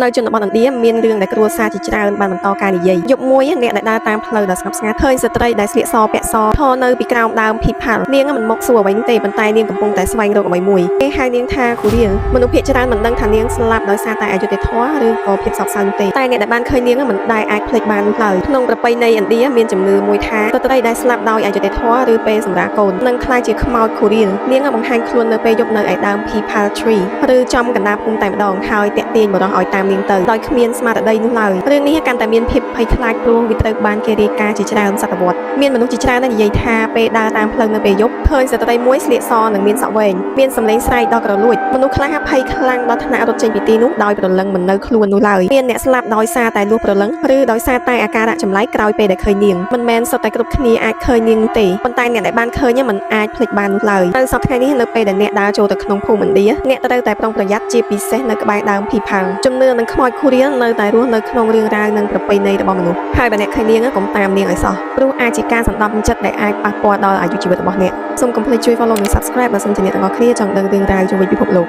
នៅជនបទឥណ្ឌាមានរឿងដែលគ្រួសារជាច្រើនបានបន្តការនិយាយយប់មួយអ្នកដែលដើរតាមផ្លូវដ៏ស្ងប់ស្ងាត់ឃើញស្ត្រីដែលស្លៀកសពាក់សធរនៅពីក្រោមដើមភីផាល់នាងមិនមកសួរអ្វីទេប៉ុន្តែនាងកំពុងតែស្វែងរកអ្វីមួយគេហៅនាងថាគូរៀលមនុស្សភាគច្រើនមិនដឹងថានាងស្លាប់ដោយសារតែអយុត្តិធម៌ឬក៏ភាពសោកសៅនោះទេតែអ្នកដែលបានឃើញនាងមិនដែលអាចភ្លេចបាននោះឡើយក្នុងប្រពៃណីឥណ្ឌាមានជំនឿមួយថាស្ត្រីដែលស្លាប់ដោយអយុត្តិធម៌ឬពេលសម្រាលកូននឹងក្លាយជាខ្មោចគូរៀលនាងបង្ហាញខ្លួននៅពេលយប់នៅឯដើមភីផាល់ tree ឬចំកណ្ដាលភូមិតែម្ដងហើយតាក់ទាញបរិសុទ្ធឲ្យតាមនាងទៅដោយគ្មានស្មារតីនោះឡើយរឿងនេះកាន់តែមានភាពភ័យខ្លាចព្រោះវាត្រូវបានគេរាយការណ៍ជាច្រើនសតវត្សមានមនុស្សជាច្រើននិយាយថាពេលដើរតាមផ្លូវនៅពេលយប់ឃើញស្ត្រីមួយស្លៀកសនិងមានសក់វែងមានសម្លេងស្រែកដ៏ក្រលួចមនុស្សខ្លះភ័យខ្លាំងដល់ថ្នាក់រត់ចេញពីទីនោះដោយប្រលឹងមិននៅខ្លួននោះឡើយមានអ្នកស្លាប់ដោយសារតែលួសប្រលឹងឬដោយសារតែអាការៈចម្លែកក្រោយពេលដែលឃើញនាងមិនមែនសុទ្ធតែគ្រប់គ្នាអាចឃើញនាងនោះទេប៉ុន្តែអ្នកដែលបានឃើញមិនអាចភ្លេចបាននោះឡើយនៅសប្តាហ៍នេះនៅពេលដែលអ្នកដើរចូលទៅក្នុងភូមិឥណ្ឌាអ្នកត្រូវតែប្រុងប្រយ័ត្នជាពិសេសនៅក្បែរដើមភីផាល់ជំនឿនឹងខ្មោចគូរៀលនៅតែរស់នៅក្នុងរឿងរ៉ាវនិងប្រពៃណីរបស់មនុស្សហើយបើអ្នកឃើញនាងកុំតាមនាងឲ្យសោះព្រោះអាចជាការសន្លប់ចិត្តដែលអាចប៉ះពាល់ដល់អាយុជីវិតរបស់អ្នកសូមកុំភ្លេចជួយ follow និង subscribe បើសិនជាអ្នកទាំងអស់គ្នាចង់ដឹងរឿងរ៉ាវជុំវិញពិភពលោក